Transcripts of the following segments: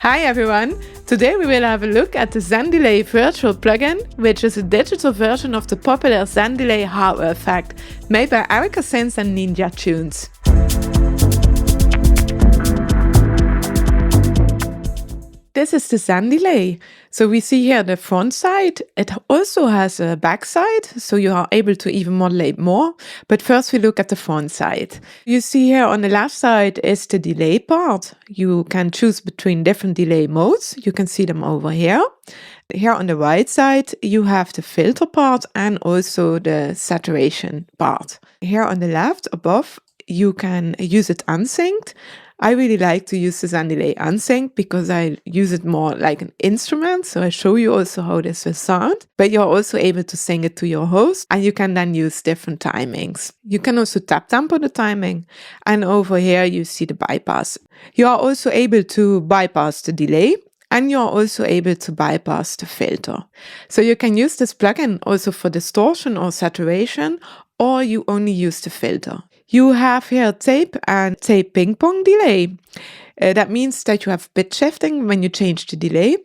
Hi everyone! Today we will have a look at the Zen Delay Virtual plugin, which is a digital version of the popular Zen Delay hardware effect made by Erica Synths and Ninja Tunes. This is the Zen Delay. So we see here the front side. It also has a back side, so you are able to even modulate more. But first we look at the front side. You see here on the left side is the delay part. You can choose between different delay modes. You can see them over here. Here on the right side, you have the filter part and also the saturation part. Here on the left above, you can use it unsynced. I really like to use the Zen Delay unsynced because I use it more like an instrument. So I show you also how this will sound, but you're also able to sync it to your host and you can then use different timings. You can also tap tempo the timing, and over here you see the bypass. You are also able to bypass the delay, and you're also able to bypass the filter. So you can use this plugin also for distortion or saturation, or you only use the filter. You have here tape and tape ping pong delay. That means that you have pitch shifting when you change the delay.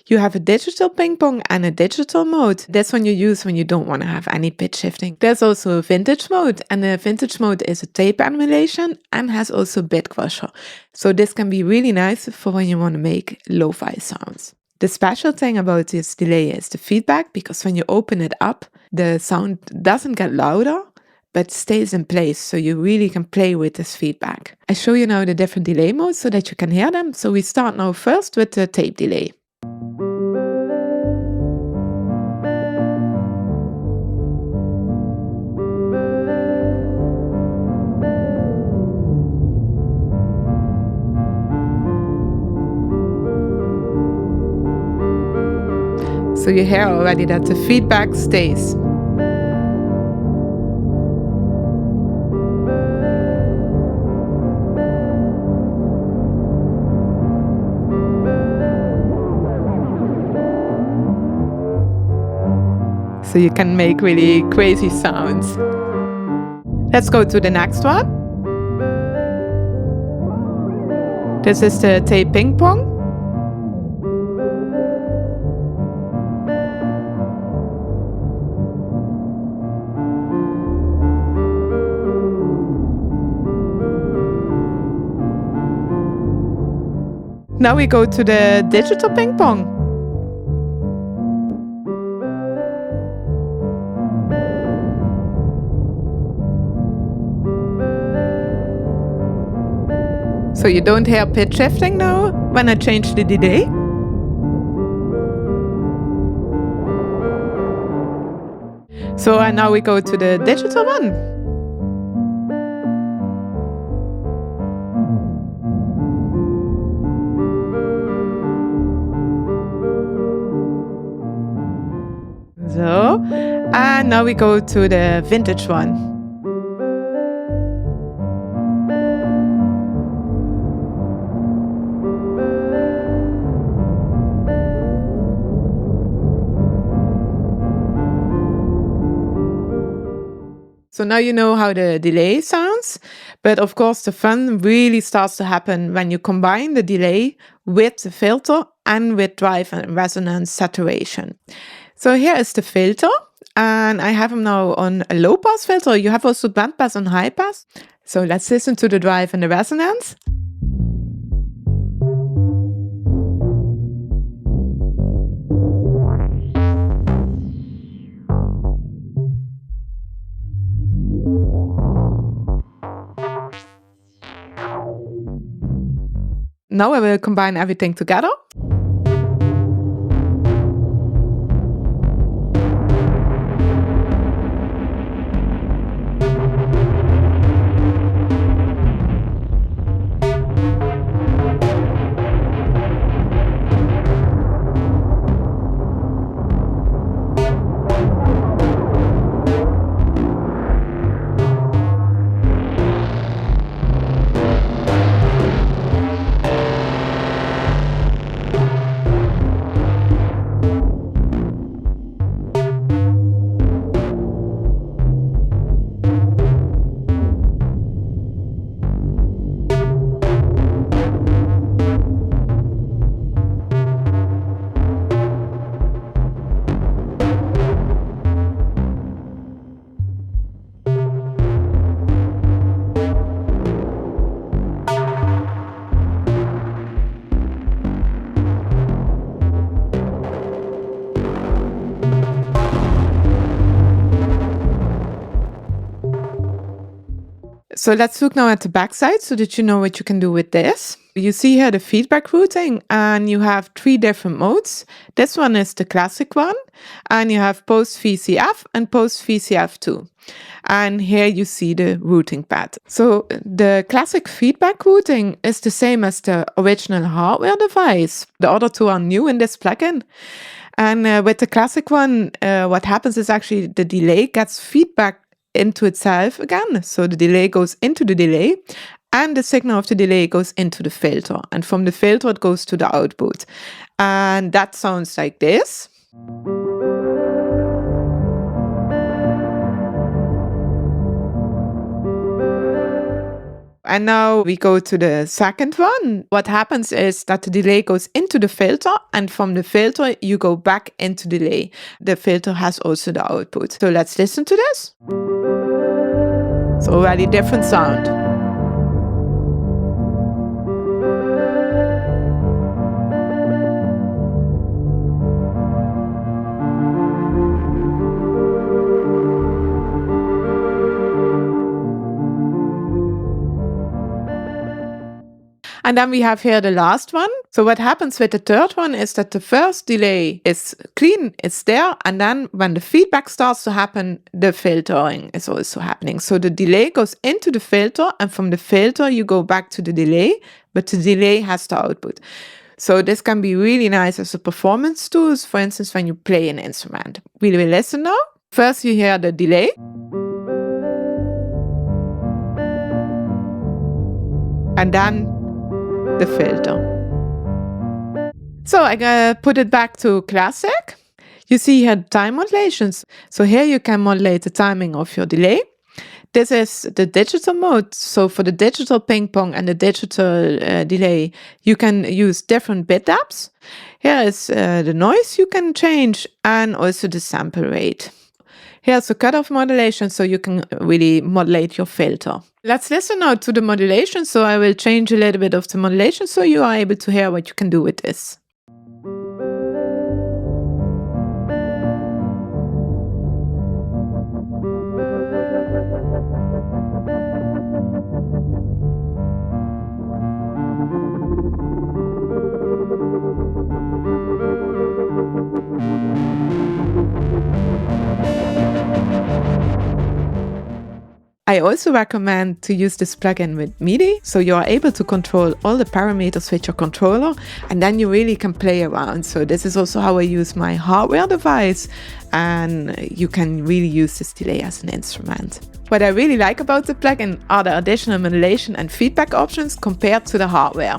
You have a digital ping pong and a digital mode. That's one you use when you don't want to have any pitch shifting. There's also a vintage mode, and the vintage mode is a tape emulation and has also bit crusher. So this can be really nice for when you want to make lo-fi sounds. The special thing about this delay is the feedback, because when you open it up, the sound doesn't get louder, but stays in place, so you really can play with this feedback. I show you now the different delay modes so that you can hear them. So we start now first with the tape delay. So you hear already that the feedback stays. So you can make really crazy sounds. Let's go to the next one. This is the tape ping pong. Now we go to the digital ping pong. So you don't hear pitch shifting now when I change the delay. So and now we go to the digital one. So, and now we go to the vintage one. So now you know how the delay sounds, but of course the fun really starts to happen when you combine the delay with the filter and with drive and resonance saturation. So here is the filter, and I have them now on a low pass filter. You have also band pass and high pass. So let's listen to the drive and the resonance. Now I will combine everything together. So let's look now at the backside so that you know what you can do with this. You see here the feedback routing, and you have 3 different modes. This one is the classic one, and you have post VCF and post VCF2. And here you see the routing pad. So the classic feedback routing is the same as the original hardware device. The other 2 are new in this plugin. And with the classic one, what happens is actually the delay gets feedback into itself again. So the delay goes into the delay, and the signal of the delay goes into the filter. And from the filter, it goes to the output. And that sounds like this. And now we go to the second one. What happens is that the delay goes into the filter, and from the filter, you go back into delay. The filter has also the output. So let's listen to this. It's already different sound. And then we have here the last one. So what happens with the third one is that the first delay is clean, it's there, and then when the feedback starts to happen, the filtering is also happening. So the delay goes into the filter, and from the filter you go back to the delay, but the delay has the output. So this can be really nice as a performance tool, for instance, when you play an instrument. We will listen now. First you hear the delay. And then the filter. So I put it back to classic. You see here time modulations. So here you can modulate the timing of your delay. This is the digital mode. So for the digital ping pong and the digital delay, you can use different bit depths. Here is the noise you can change, and also the sample rate. Here's a cutoff modulation, so you can really modulate your filter. Let's listen now to the modulation. So I will change a little bit of the modulation so you are able to hear what you can do with this. I also recommend to use this plugin with MIDI, so you are able to control all the parameters with your controller, and then you really can play around. So this is also how I use my hardware device, and you can really use this delay as an instrument. What I really like about the plugin are the additional modulation and feedback options compared to the hardware.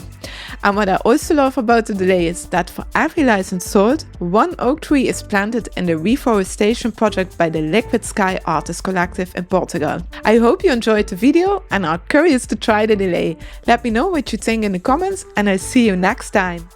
And what I also love about the delay is that for every license sold, 1 oak tree is planted in the Reforestation project by the Liquid Sky Artist Collective in Portugal. I hope you enjoyed the video and are curious to try the delay. Let me know what you think in the comments, and I'll see you next time.